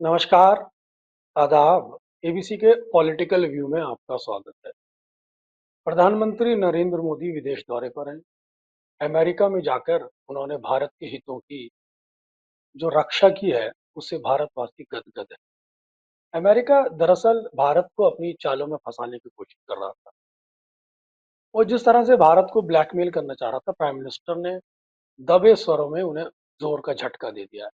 नमस्कार, आदाब। एबीसी के पॉलिटिकल व्यू में आपका स्वागत है। प्रधानमंत्री नरेंद्र मोदी विदेश दौरे पर हैं। अमेरिका में जाकर उन्होंने भारत के हितों की जो रक्षा की है, उससे भारतवासी गदगद है। अमेरिका दरअसल भारत को अपनी चालों में फंसाने की कोशिश कर रहा था। वो जिस तरह से भारत को ब्लैकमेल करना चाह रहा था, प्राइम मिनिस्टर ने दबे स्वरों में उन्हें जोर का झटका दे दिया है।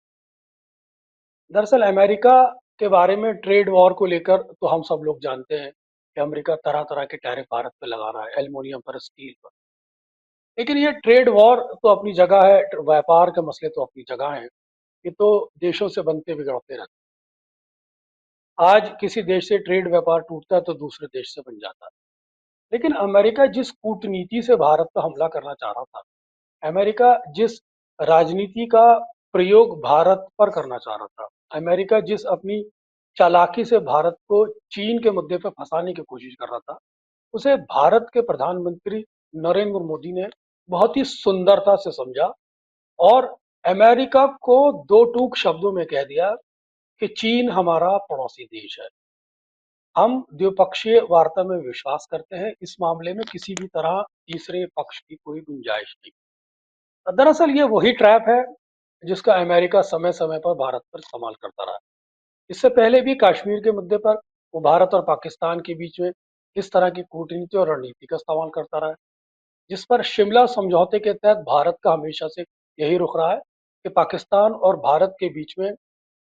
दरअसल अमेरिका के बारे में ट्रेड वॉर को लेकर तो हम सब लोग जानते हैं कि अमेरिका तरह तरह के टैरिफ भारत पे लगा रहा है, एल्युमिनियम पर, स्टील पर। लेकिन ये ट्रेड वॉर तो अपनी जगह है, व्यापार के मसले तो अपनी जगह है। ये तो देशों से बनते बिगड़ते रहते हैं। आज किसी देश से ट्रेड व्यापार टूटता है तो दूसरे देश से बन जाता है। लेकिन अमेरिका जिस कूटनीति से भारत पर हमला करना चाह रहा था, अमेरिका जिस राजनीति का प्रयोग भारत पर करना चाह रहा था, अमेरिका जिस अपनी चालाकी से भारत को चीन के मुद्दे पर फंसाने की कोशिश कर रहा था, उसे भारत के प्रधानमंत्री नरेंद्र मोदी ने बहुत ही सुंदरता से समझा और अमेरिका को दो टूक शब्दों में कह दिया कि चीन हमारा पड़ोसी देश है। हम द्विपक्षीय वार्ता में विश्वास करते हैं। इस मामले में किसी भी तरह तीसरे पक्ष की कोई गुंजाइश नहीं। दरअसल ये वही ट्रैप है जिसका अमेरिका समय समय पर भारत पर इस्तेमाल करता रहा है। इससे पहले भी कश्मीर के मुद्दे पर वो भारत और पाकिस्तान के बीच में इस तरह की कूटनीति और रणनीति का इस्तेमाल करता रहा है, जिस पर शिमला समझौते के तहत भारत का हमेशा से यही रुख रहा है कि पाकिस्तान और भारत के बीच में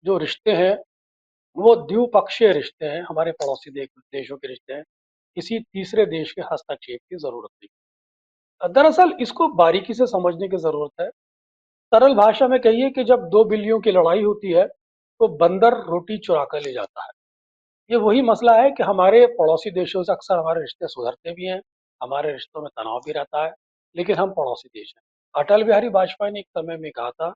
जो रिश्ते हैं, वो द्विपक्षीय रिश्ते हैं, हमारे पड़ोसी देशों के रिश्ते हैं। किसी तीसरे देश के हस्तक्षेप की जरूरत नहीं। दरअसल इसको बारीकी से समझने की जरूरत है। सरल भाषा में कहिए कि जब दो बिल्लियों की लड़ाई होती है तो बंदर रोटी चुरा कर ले जाता है। ये वही मसला है कि हमारे पड़ोसी देशों से अक्सर हमारे रिश्ते सुधरते भी हैं, हमारे रिश्तों में तनाव भी रहता है, लेकिन हम पड़ोसी देश हैं। अटल बिहारी वाजपेयी ने एक समय में कहा था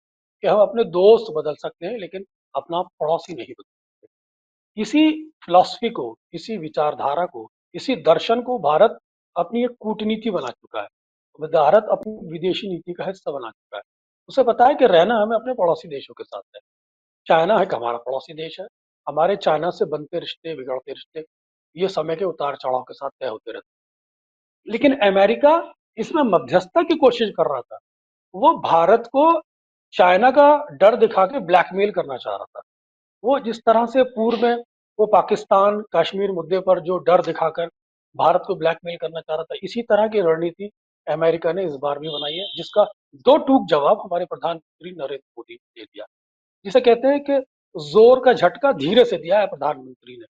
कि हम अपने दोस्त बदल सकते हैं, लेकिन अपना पड़ोसी नहीं बदल सकते। इसी फिलॉसफी को, इसी विचारधारा को, इसी दर्शन को भारत अपनी एक कूटनीति बना चुका है। भारत अपनी विदेशी नीति का हिस्सा बना चुका है। उसे पता है कि रहना हमें अपने पड़ोसी देशों के साथ है। चाइना एक हमारा पड़ोसी देश है। हमारे चाइना से बनते रिश्ते, बिगड़ते रिश्ते, ये समय के उतार चढ़ाव के साथ तय होते रहते हैं। लेकिन अमेरिका इसमें मध्यस्थता की कोशिश कर रहा था। वो भारत को चाइना का डर दिखा के ब्लैकमेल करना चाह रहा था। वो जिस तरह से पूर्व में वो पाकिस्तान कश्मीर मुद्दे पर जो डर दिखाकर भारत को ब्लैकमेल करना चाह रहा था, इसी तरह की रणनीति अमेरिका ने इस बार भी बनाई है, जिसका दो टूक जवाब हमारे प्रधानमंत्री नरेंद्र मोदी ने दे दिया। जिसे कहते हैं कि जोर का झटका धीरे से दिया है प्रधानमंत्री ने।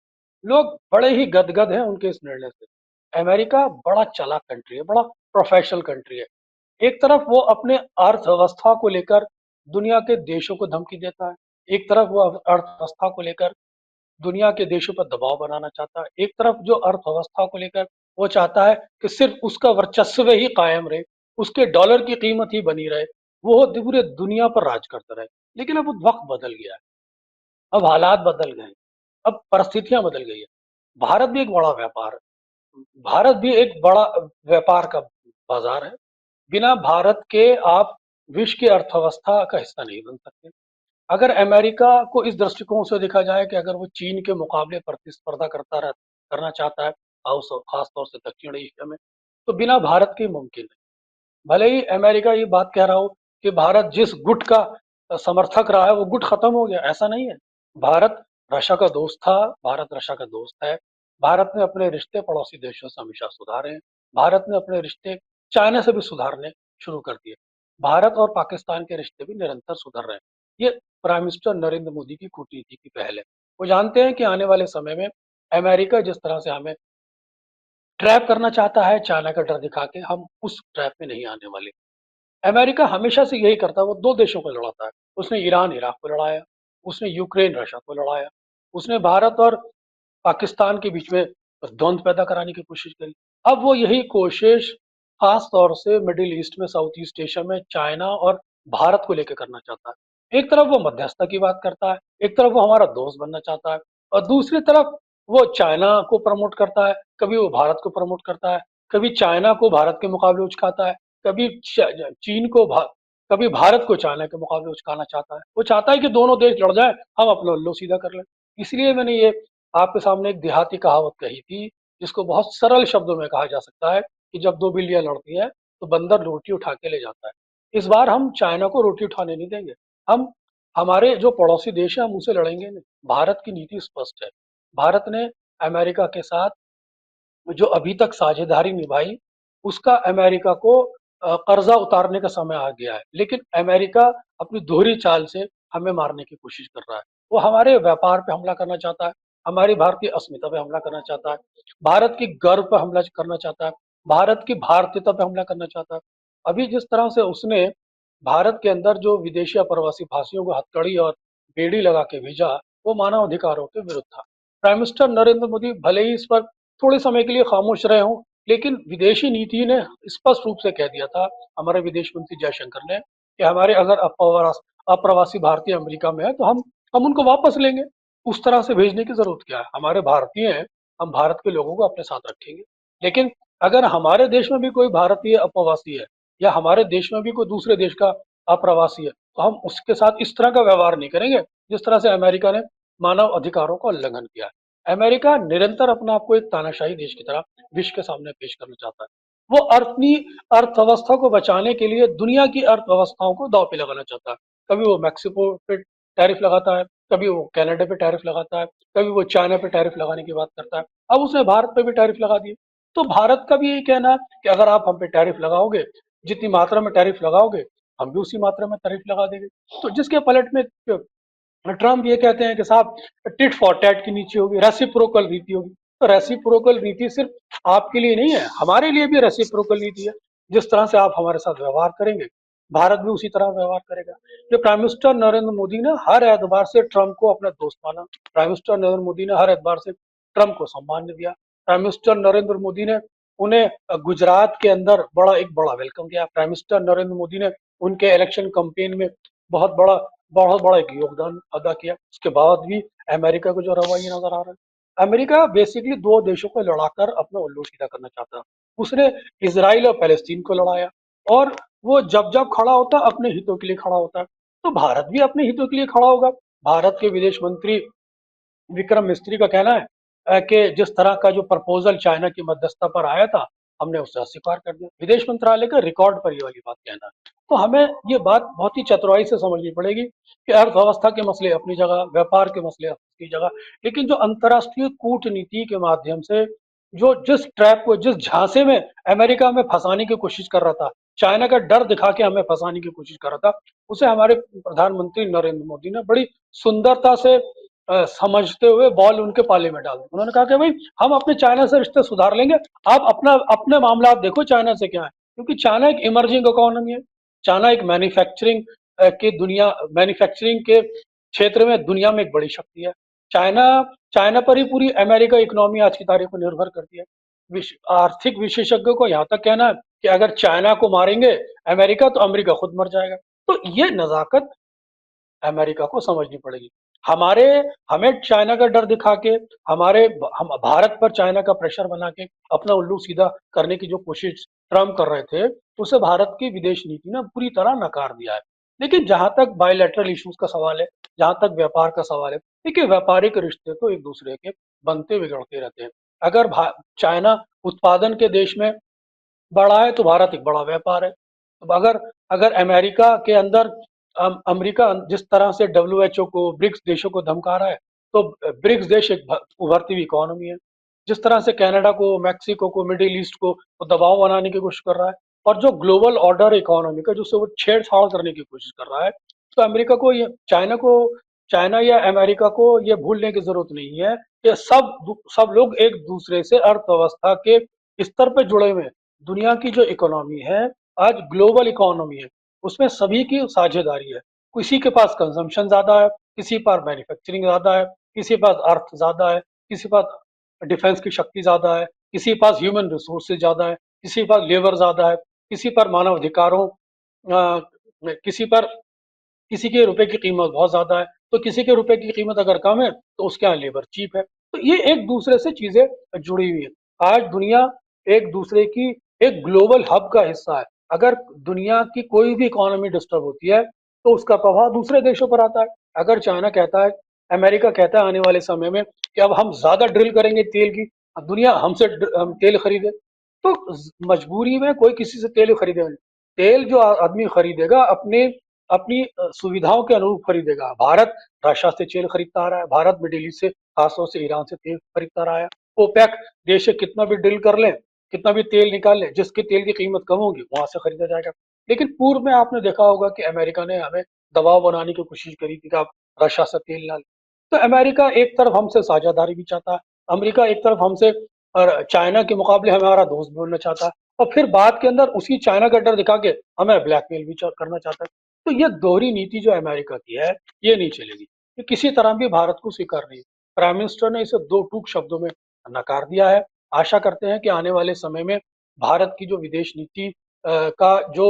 लोग बड़े ही गदगद हैं उनके इस निर्णय से। अमेरिका बड़ा चालाक कंट्री है, बड़ा प्रोफेशनल कंट्री है। एक तरफ वो अपने अर्थव्यवस्था को लेकर दुनिया के देशों को धमकी देता है, एक तरफ वो अर्थव्यवस्था को लेकर दुनिया के देशों पर दबाव बनाना चाहता है। एक तरफ जो अर्थव्यवस्था को लेकर वो चाहता है कि सिर्फ उसका वर्चस्व ही कायम रहे, उसके डॉलर की कीमत ही बनी रहे, वो पूरे दुनिया पर राज करता रहे। लेकिन अब वक्त बदल गया है, अब हालात बदल गए हैं, अब परिस्थितियां बदल गई है। भारत भी एक बड़ा व्यापार है, भारत भी एक बड़ा व्यापार का बाजार है। बिना भारत के आप विश्व की अर्थव्यवस्था का हिस्सा नहीं बन सकते। अगर अमेरिका को इस दृष्टिकोण से देखा जाए कि अगर वो चीन के मुकाबले प्रतिस्पर्धा करना चाहता है, खास तौर से दक्षिण एशिया में, तो बिना भारत के मुमकिन है। भले ही अमेरिका ये बात कह रहा हो कि भारत जिस गुट का समर्थक रहा है वो गुट खत्म हो गया, ऐसा नहीं है। भारत रशिया का दोस्त था, भारत रशिया का दोस्त है। भारत ने अपने रिश्ते पड़ोसी देशों से हमेशा सुधारे हैं। भारत ने अपने रिश्ते चाइना से भी सुधारने शुरू कर दिए। भारत और पाकिस्तान के रिश्ते भी निरंतर सुधर रहे हैं। ये प्राइम मिनिस्टर नरेंद्र मोदी की कूटनीति की पहल है। वो जानते हैं कि आने वाले समय में अमेरिका जिस तरह से हमें ट्रैप करना चाहता है, चाइना का डर दिखा के, हम उस ट्रैप में नहीं आने वाले। अमेरिका हमेशा से यही करता है, वो दो देशों को लड़ाता है। उसने ईरान इराक को लड़ाया, उसने यूक्रेन रशिया को लड़ाया, उसने भारत और पाकिस्तान के बीच में द्वंद्व पैदा कराने की कोशिश करी। अब वो यही कोशिश खास तौर से मिडिल ईस्ट में, साउथ ईस्ट एशिया में चाइना और भारत को लेकर करना चाहता है। एक तरफ वो मध्यस्थता की बात करता है, एक तरफ वो हमारा दोस्त बनना चाहता है, और दूसरी तरफ वो चाइना को प्रमोट करता है, कभी वो भारत को प्रमोट करता है, कभी चाइना को भारत के मुकाबले उचकाता है, कभी चीन को कभी भारत को चाइना के मुकाबले उचकाना चाहता है। वो चाहता है कि दोनों देश लड़ जाए, हम अपना उल्लू सीधा कर लें। इसलिए मैंने ये आपके सामने एक देहाती कहावत कही थी, जिसको बहुत सरल शब्दों में कहा जा सकता है कि जब दो बिल्लियां लड़ती हैं तो बंदर रोटी उठा के ले जाता है। इस बार हम चाइना को रोटी उठाने नहीं देंगे। हम हमारे जो पड़ोसी देश है हम उनसे लड़ेंगे नहीं। भारत की नीति स्पष्ट है। भारत ने अमेरिका के साथ जो अभी तक साझेदारी निभाई, उसका अमेरिका को कर्जा उतारने का समय आ गया है। लेकिन अमेरिका अपनी दोहरी चाल से हमें मारने की कोशिश कर रहा है। वो हमारे व्यापार पे हमला करना चाहता है, हमारी भारतीय अस्मिता पे हमला करना चाहता है, भारत की गर्व पे हमला करना चाहता है, भारत की भारतीयता पे हमला करना चाहता है। अभी जिस तरह से उसने भारत के अंदर जो विदेशी अप्रवासी भाषियों को हथकड़ी और बेड़ी लगा के भेजा, वो मानव अधिकारों के विरुद्ध था। प्राइम मिनिस्टर नरेंद्र मोदी भले ही इस पर थोड़े समय के लिए खामोश रहे हों, लेकिन विदेशी नीति ने स्पष्ट रूप से कह दिया था, हमारे विदेश मंत्री जयशंकर ने, कि हमारे अगर अप्रवासी भारतीय अमेरिका में है तो हम उनको वापस लेंगे। उस तरह से भेजने की जरूरत क्या है? हमारे भारतीय हैं, हम भारत के लोगों को अपने साथ रखेंगे। लेकिन अगर हमारे देश में भी कोई भारतीय अप्रवासी है, या हमारे देश में भी कोई दूसरे देश का अप्रवासी है, तो हम उसके साथ इस तरह का व्यवहार नहीं करेंगे जिस तरह से अमेरिका ने मानव अधिकारों का उल्लंघन किया है। अमेरिका निरंतर अपने आप को एक तानाशाही देश की तरह विश्व के सामने पेश करना चाहता है। वो अपनी अर्थव्यवस्था को बचाने के लिए दुनिया की अर्थव्यवस्थाओं को दांव पे लगाना चाहता है। कभी वो मैक्सिको पे टैरिफ लगाता है, कभी वो कनाडा पे टैरिफ लगाता है, कभी वो चाइना पे टैरिफ लगाने की बात करता है। अब उसने भारत पे भी टैरिफ लगा दिए। तो भारत का भी यही कहना है कि अगर आप हम पे टैरिफ लगाओगे, जितनी मात्रा में टैरिफ लगाओगे, हम भी उसी मात्रा में टैरिफ लगा देंगे। तो जिसके पलट में ट्रम्प ये कहते हैं कि साहब टिट फॉर टैट की नीति होगी, रेसिप्रोकल नीति होगी। तो रेसिप्रोकल नीति सिर्फ आपके लिए नहीं है, हमारे लिए भी रेसिप्रोकल नीति है। जिस तरह से आप हमारे साथ व्यवहार करेंगे, भारत भी उसी तरह व्यवहार करेगा। जो प्राइम मिनिस्टर नरेंद्र मोदी ने हर एतबार से ट्रम्प को अपना दोस्त माना, प्राइम मिनिस्टर नरेंद्र मोदी ने हर एतबार से ट्रम्प को सम्मान दिया। प्राइम मिनिस्टर नरेंद्र मोदी ने उन्हें गुजरात के अंदर एक बड़ा वेलकम किया। प्राइम मिनिस्टर नरेंद्र मोदी ने उनके इलेक्शन कैंपेन में बहुत बड़ा बहुत बड़ा एक योगदान अदा किया। उसके बाद भी अमेरिका को जो रवैया नजर आ रहा है, अमेरिका बेसिकली दो देशों को लड़ाकर अपना उल्लू सीधा करना चाहता है। उसने इसराइल और पैलेस्तीन को लड़ाया, और वो जब जब खड़ा होता अपने हितों के लिए खड़ा होता है। तो भारत भी अपने हितों के लिए खड़ा होगा। भारत के विदेश मंत्री विक्रम मिस्त्री का कहना है कि जिस तरह का जो प्रपोजल चाइना की मध्यस्थता पर आया था, हमने उसे अस्वीकार कर दिया। विदेश मंत्रालय का रिकॉर्ड पर ये वाली बात कहना है। तो हमें ये बात बहुत ही चतुराई से समझनी पड़ेगी कि अर्थव्यवस्था के मसले अपनी जगह, व्यापार के मसले अपनी जगह, लेकिन जो अंतर्राष्ट्रीय कूटनीति के माध्यम से जो जिस ट्रैप को, जिस झांसे में अमेरिका में फंसाने की कोशिश कर रहा था, चाइना का डर दिखा के हमें फंसाने की कोशिश कर रहा था, उसे हमारे प्रधानमंत्री नरेंद्र मोदी ने बड़ी सुंदरता से समझते हुए बॉल उनके पाले में डाल दी। उन्होंने कहा कि भाई हम अपने चाइना से रिश्ते सुधार लेंगे, आप अपना अपने मामला आप देखो चाइना से क्या है। क्योंकि चाइना एक इमर्जिंग इकोनॉमी है, चाइना एक मैन्युफैक्चरिंग की दुनिया, मैन्युफैक्चरिंग के क्षेत्र में दुनिया में एक बड़ी शक्ति है। चाइना चाइना पर ही पूरी अमेरिका इकोनॉमी आज की तारीख में निर्भर करती है। आर्थिक विशेषज्ञों को यहाँ तक कहना है कि अगर चाइना को मारेंगे अमेरिका, तो अमेरिका खुद मर जाएगा। तो ये नजाकत अमेरिका को समझनी पड़ेगी। हमारे हमें चाइना का डर दिखा के, हम भारत पर चाइना का प्रेशर बना के अपना उल्लू सीधा करने की जो कोशिश ट्रम्प कर रहे थे, उसे भारत की विदेश नीति ने पूरी तरह नकार दिया है। लेकिन जहां तक बायलैटरल इश्यूज का सवाल है, जहां तक व्यापार का सवाल है, देखिए व्यापारिक रिश्ते तो एक दूसरे के बनते बिगड़ते रहते हैं। अगर चाइना उत्पादन के देश में बड़ा है तो भारत एक बड़ा व्यापार है। अब अगर अगर अमेरिका के अंदर अमेरिका जिस तरह से डब्ल्यूएचओ को, ब्रिक्स देशों को धमका रहा है, तो ब्रिक्स देश एक उभरती हुई इकोनॉमी है। जिस तरह से कनाडा को, मैक्सिको को, मिडिल ईस्ट को वो दबाव बनाने की कोशिश कर रहा है, और जो ग्लोबल ऑर्डर इकोनॉमी का जिससे वो छेड़छाड़ करने की कोशिश कर रहा है, तो अमेरिका को ये चाइना या अमेरिका को ये भूलने की जरूरत नहीं है कि सब लोग एक दूसरे से अर्थव्यवस्था के स्तर पे जुड़े हुए हैं। दुनिया की जो इकोनॉमी है, आज ग्लोबल इकोनॉमी है, उसमें सभी की साझेदारी है। किसी के पास कंजम्पशन ज्यादा है, किसी पर मैन्युफैक्चरिंग ज्यादा है, किसी के पास अर्थ ज्यादा है, किसी के पास डिफेंस की शक्ति ज्यादा है, किसी के पास ह्यूमन रिसोर्सेज ज्यादा है, किसी के पास लेबर ज्यादा है, किसी पर मानव अधिकारों किसी पर किसी के रुपए की कीमत बहुत ज्यादा है, तो किसी के रुपए की कीमत अगर कम है तो उसके यहाँ लेबर चीप है। तो ये एक दूसरे से चीजें जुड़ी हुई है। आज दुनिया एक दूसरे की एक ग्लोबल हब का हिस्सा है। अगर दुनिया की कोई भी इकोनॉमी डिस्टर्ब होती है तो उसका प्रभाव दूसरे देशों पर आता है। अगर चाइना कहता है, अमेरिका कहता है आने वाले समय में कि अब हम ज्यादा ड्रिल करेंगे तेल की, अब दुनिया हमसे हम तेल खरीदे, तो मजबूरी में कोई किसी से तेल खरीदेगा नहीं। तेल जो आदमी खरीदेगा अपने अपनी सुविधाओं के अनुरूप खरीदेगा। भारत रशिया से तेल खरीदता आ रहा है, भारत मिडिल ईस्ट से, खासतौर से ईरान से तेल खरीदता रहा है। ओपेक देश से कितना भी ड्रिल कर ले, कितना भी तेल निकाल ले, जिसके तेल की कीमत कम होगी वहां से खरीदा जाएगा। लेकिन पूर्व में आपने देखा होगा कि अमेरिका ने हमें दबाव बनाने की कोशिश करी थी कि आप रशिया से तेल ना लें। तो अमेरिका एक तरफ हमसे साझेदारी भी चाहता है, अमेरिका एक तरफ हमसे और चाइना के मुकाबले हमारा दोस्त बनना चाहता है, और फिर बाद के अंदर उसी चाइना का डर दिखा के हमें ब्लैकमेल भी करना चाहता है। तो ये दोहरी नीति जो अमेरिका की है, ये नहीं चलेगी, ये किसी तरह भी भारत को स्वीकार नहीं है। प्राइम मिनिस्टर ने इसे दो टूक शब्दों में नकार दिया है। आशा करते हैं कि आने वाले समय में भारत की जो विदेश नीति का जो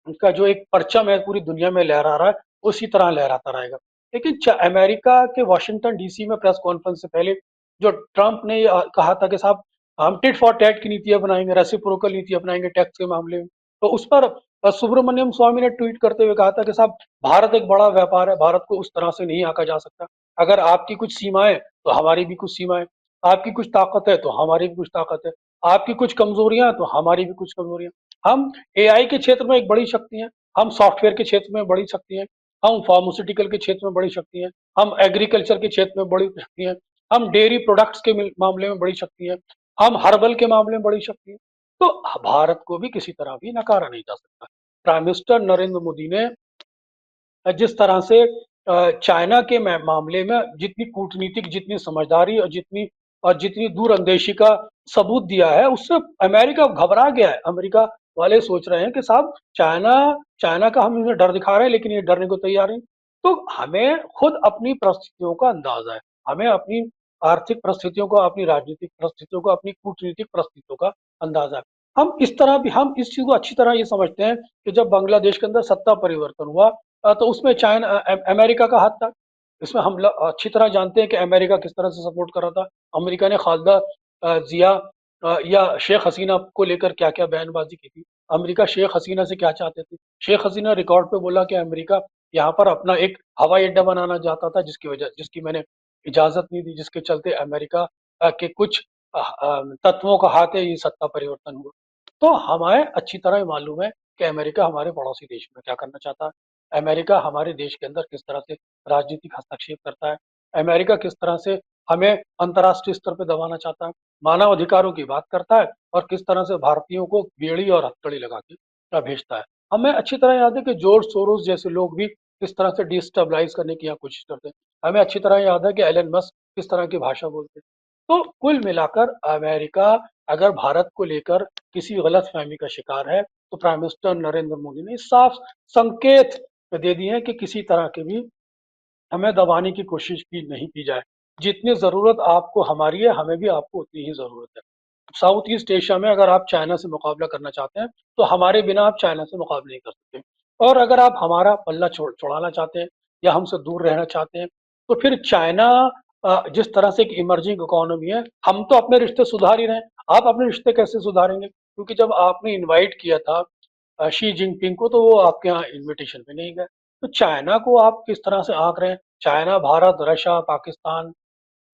उनका जो एक परचम है पूरी दुनिया में लहरा रहा है, उसी तरह लहराता रहेगा। लेकिन अमेरिका के वॉशिंगटन डीसी में प्रेस कॉन्फ्रेंस से पहले जो ट्रंप ने कहा था कि साहब हम टिट फॉर टैट की नीति अपनाएंगे, रेसिप्रोकल नीति अपनाएंगे टैक्स के मामले में, तो उस पर सुब्रमण्यम स्वामी ने ट्वीट करते हुए कहा था कि साहब भारत एक बड़ा व्यापार है, भारत को उस तरह से नहीं आका जा सकता। अगर आपकी कुछ सीमाएं तो हमारी भी कुछ सीमाएं, आपकी कुछ ताकत है तो हमारी भी कुछ ताकत है, आपकी कुछ कमजोरियां तो हमारी भी कुछ कमजोरियां। हम एआई के क्षेत्र में एक बड़ी शक्ति है, हम सॉफ्टवेयर के क्षेत्र में बड़ी शक्ति है, हम फार्मास्यूटिकल के क्षेत्र में बड़ी शक्ति है, हम एग्रीकल्चर के क्षेत्र में बड़ी शक्ति है, हम डेयरी प्रोडक्ट्स के मामले में बड़ी शक्ति है, हम हर्बल के मामले में बड़ी शक्ति है। तो भारत को भी किसी तरह भी नकारा नहीं जा सकता। प्राइम मिनिस्टर नरेंद्र मोदी ने जिस तरह से चाइना के मामले में जितनी कूटनीतिक, जितनी समझदारी और जितनी दूरअंदेशी का सबूत दिया है, उससे अमेरिका घबरा गया है। अमेरिका वाले सोच रहे हैं कि साहब चाइना चाइना का हम इन्हें डर दिखा रहे हैं लेकिन ये डरने को तैयार नहीं। तो हमें खुद अपनी परिस्थितियों का अंदाजा है, हमें अपनी आर्थिक परिस्थितियों का, अपनी राजनीतिक परिस्थितियों का, अपनी कूटनीतिक परिस्थितियों का अंदाजा है। हम इस चीज को अच्छी तरह ये समझते हैं कि जब बांग्लादेश के अंदर सत्ता परिवर्तन हुआ तो उसमें चाइना अमेरिका का हाथ था। इसमें हम अच्छी तरह जानते हैं कि अमेरिका किस तरह से सपोर्ट कर रहा था। अमेरिका ने खालदा जिया या शेख हसीना को लेकर क्या क्या बयानबाजी की थी। अमेरिका शेख हसीना से क्या चाहते थे, शेख हसीना रिकॉर्ड पे बोला कि अमेरिका यहाँ पर अपना एक हवाई अड्डा बनाना चाहता था, जिसकी मैंने इजाजत नहीं दी, जिसके चलते अमेरिका के कुछ तत्वों का हाथ है, ये सत्ता परिवर्तन हुआ। तो हमें अच्छी तरह मालूम है कि अमेरिका हमारे पड़ोसी देश में क्या करना चाहता है, अमेरिका हमारे देश के अंदर किस तरह से राजनीतिक हस्तक्षेप करता है, अमेरिका किस तरह से हमें अंतर्राष्ट्रीय स्तर पर दबाना चाहता है, मानव अधिकारों की बात करता है, और किस तरह से भारतीयों को बेड़ी और हथकड़ी लगा के भेजता है। हमें अच्छी तरह याद है कि जॉर्ज सोरोस जैसे लोग भी किस तरह से डिस्टेबलाइज करने की यहाँ कोशिश करते हैं। हमें अच्छी तरह याद है कि एलन मस्क किस तरह की भाषा बोलते हैं। तो कुल मिलाकर अमेरिका अगर भारत को लेकर किसी गलत फहमी का शिकार है, तो प्राइम मिनिस्टर नरेंद्र मोदी ने साफ संकेत दे दिए हैं कि किसी तरह के भी हमें दबाने की कोशिश की नहीं की जाए। जितनी जरूरत आपको हमारी है, हमें भी आपको उतनी ही जरूरत है। साउथ ईस्ट एशिया में अगर आप चाइना से मुकाबला करना चाहते हैं, तो हमारे बिना आप चाइना से मुकाबला नहीं कर सकते। और अगर आप हमारा पल्ला छुड़ाना चाहते हैं या हमसे दूर रहना चाहते हैं, तो फिर चाइना जिस तरह से एक इमर्जिंग इकोनॉमी है, हम तो अपने रिश्ते सुधार ही रहे हैं, आप अपने रिश्ते कैसे सुधारेंगे? क्योंकि जब आपने इनवाइट किया था शी जिनपिंग को, तो वो आपके यहाँ इनविटेशन पे नहीं गए। तो चाइना को आप किस तरह से आंक रहे हैं? चाइना, भारत, रशिया, पाकिस्तान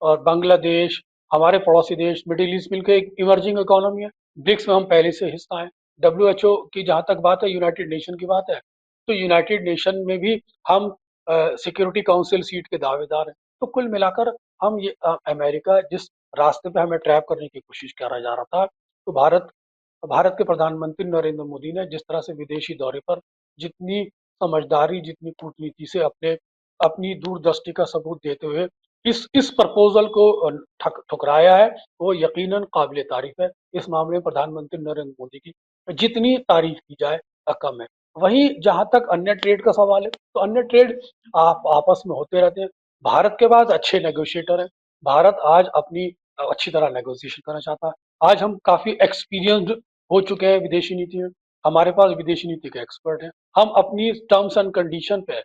और बांग्लादेश, हमारे पड़ोसी देश, मिडिल ईस्ट मिलकर एक इमर्जिंग इकोनॉमी है। ब्रिक्स में हम पहले से हिस्सा हैं। डब्ल्यूएचओ की जहां तक बात है, यूनाइटेड नेशन की बात है, तो यूनाइटेड नेशन में भी हम सिक्योरिटी काउंसिल सीट के दावेदार हैं। तो कुल मिलाकर हम ये अमेरिका जिस रास्ते पे हमें ट्रैप करने की कोशिश करा जा रहा था, तो भारत के प्रधानमंत्री नरेंद्र मोदी ने जिस तरह से विदेशी दौरे पर जितनी समझदारी, जितनी कूटनीति से अपनी दूरदृष्टि का सबूत देते हुए इस प्रपोजल को ठुकराया है, वो यकीनन काबिल तारीफ है। इस मामले में प्रधानमंत्री नरेंद्र मोदी की जितनी तारीफ की जाए कम है। वहीं जहां तक अन्य ट्रेड का सवाल है, तो अन्य ट्रेड आप आपस में होते रहते हैं। भारत के पास अच्छे नेगोशिएटर हैं। भारत आज अपनी अच्छी तरह नेगोशिएशन करना चाहता है। आज हम काफी एक्सपीरियंस्ड हो चुके हैं विदेशी नीति में। हमारे पास विदेशी नीति के एक्सपर्ट हैं। हम अपनी टर्म्स एंड कंडीशन पे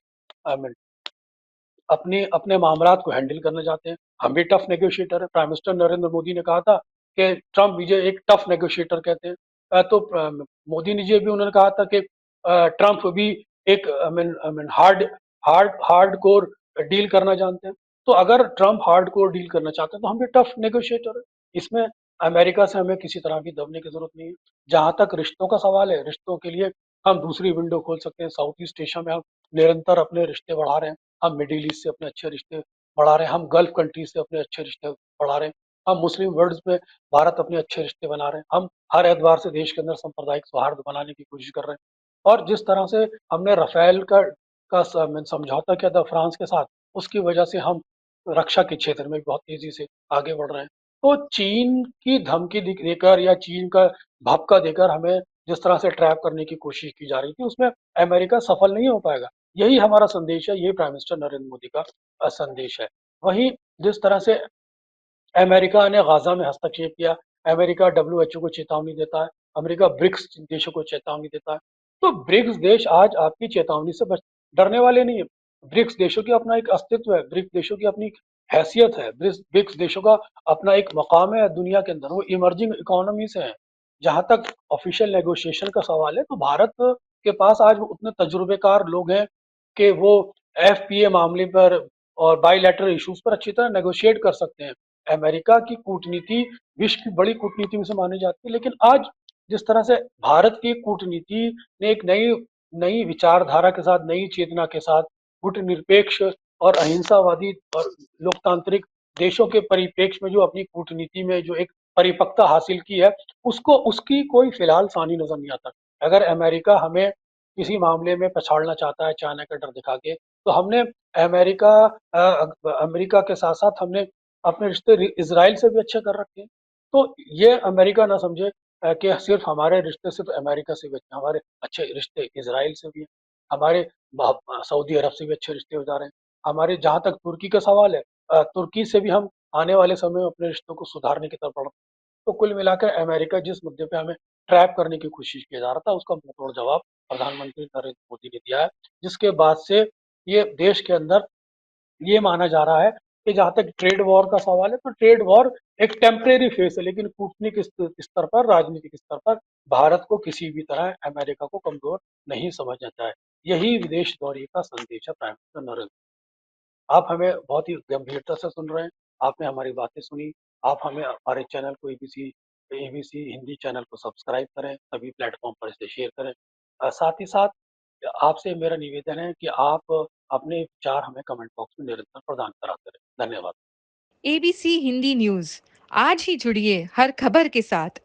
अपने अपने मामलात को हैंडल करना चाहते हैं। हम भी टफ नेगोशिएटर है। प्राइम मिनिस्टर नरेंद्र मोदी ने कहा था कि ट्रंप मुझे एक टफ नेगोशिएटर कहते हैं। मोदी जी भी उन्होंने कहा था कि ट्रंप भी एक I mean hard core deal करना जानते हैं। तो अगर ट्रंप हार्ड कोर डील करना चाहते हैं तो हम भी टफ नेगोशिएटर है। इसमें अमेरिका से हमें किसी तरह की दबने की जरूरत नहीं है। जहां तक रिश्तों का सवाल है, रिश्तों के लिए हम दूसरी विंडो खोल सकते हैं। साउथ ईस्ट एशिया में हम निरंतर अपने रिश्ते बढ़ा रहे हैं। हम मिडिल ईस्ट से अपने अच्छे रिश्ते बढ़ा रहे हैं। हम गल्फ कंट्री से अपने अच्छे रिश्ते बढ़ा रहे हैं। हम मुस्लिम वर्ल्ड में भारत अपने अच्छे रिश्ते बना रहे हैं। हम हर एतबार से देश के अंदर सांप्रदायिक सौहार्द बनाने की कोशिश कर रहे हैं। और जिस तरह से हमने राफेल का समझौता किया था फ्रांस के साथ, उसकी वजह से हम रक्षा के क्षेत्र में बहुत तेजी से आगे बढ़ रहे हैं। तो चीन की धमकी देकर या चीन का भपका देकर हमें जिस तरह से ट्रैप करने की कोशिश की जा रही थी, उसमें अमेरिका सफल नहीं हो पाएगा। यही हमारा संदेश है, यही प्राइम मिनिस्टर नरेंद्र मोदी का संदेश है। वहीं जिस तरह से अमेरिका ने गाजा में हस्तक्षेप किया, अमेरिका डब्ल्यूएचओ को चेतावनी देता है, अमेरिका ब्रिक्स देशों को चेतावनी देता है। तो ब्रिक्स देश आज आपकी चेतावनी से डरने वाले नहीं है। ब्रिक्स देशों की अपना एक अस्तित्व है, ब्रिक्स देशों की अपनी हैसियत है, ब्रिक्स देशों का अपना एक मकाम है दुनिया के अंदर। वो इमर्जिंग इकोनॉमी से है। जहां तक ऑफिशियल नेगोशिएशन का सवाल है, तो भारत के पास आज उतने तजुर्बेकार लोग हैं कि वो एफपीए मामले पर और बायलैटरल इश्यूज पर अच्छी तरह नेगोशिएट कर सकते हैं। अमेरिका की कूटनीति विश्व की बड़ी कूटनीति में से मानी जाती है, लेकिन आज जिस तरह से भारत की कूटनीति ने एक नई नई विचारधारा के साथ, नई चेतना के साथ, गुटनिरपेक्ष और अहिंसावादी और लोकतांत्रिक देशों के परिप्रेक्ष्य में जो अपनी कूटनीति में जो एक परिपक्वता हासिल की है, उसको उसकी कोई फिलहाल सानी नजर नहीं आता। अगर अमेरिका हमें किसी मामले में पछाड़ना चाहता है चाइना का डर दिखा के, तो हमने अमेरिका अमेरिका के साथ साथ हमने अपने रिश्ते इसराइल से भी अच्छे कर रखे हैं। तो ये अमेरिका ना समझे कि सिर्फ हमारे रिश्ते सिर्फ अमेरिका से भी अच्छे, हमारे अच्छे रिश्ते इसराइल से भी हैं। हमारे सऊदी अरब से भी अच्छे रिश्ते हो जा रहे हैं। हमारे जहाँ तक तुर्की का सवाल है, तुर्की से भी हम आने वाले समय में अपने रिश्तों को सुधारने की तरफ बढ़ रहे हैं। तो कुल मिलाकर अमेरिका जिस मुद्दे पे हमें ट्रैप करने की कोशिश किया जा रहा था, उसका मुंहतोड़ जवाब प्रधानमंत्री नरेंद्र मोदी ने दिया है। जिसके बाद से ये देश के अंदर ये माना जा रहा है कि जहां तक ट्रेड वॉर का सवाल है, तो ट्रेड वॉर एक टेम्परेरी फेस है, लेकिन कूटनीतिक स्तर पर, राजनीतिक स्तर पर भारत को किसी भी तरह अमेरिका को कमजोर नहीं समझना चाहिए। यही विदेश दौरे का संदेश है प्राइम मिनिस्टर नरेंद्र। आप हमें बहुत ही गंभीरता से सुन रहे हैं। आपने हमारी बातें सुनी। आप हमें हमारे चैनल को एबीसी एबीसी हिंदी चैनल को सब्सक्राइब करें, सभी प्लेटफॉर्म पर इसे शेयर करें। साथ ही साथ आपसे मेरा निवेदन है कि आप अपने विचार हमें कमेंट बॉक्स में निरंतर प्रदान कराते रहें। धन्यवाद। एबीसी हिंदी न्यूज, आज ही जुड़िए हर खबर के साथ।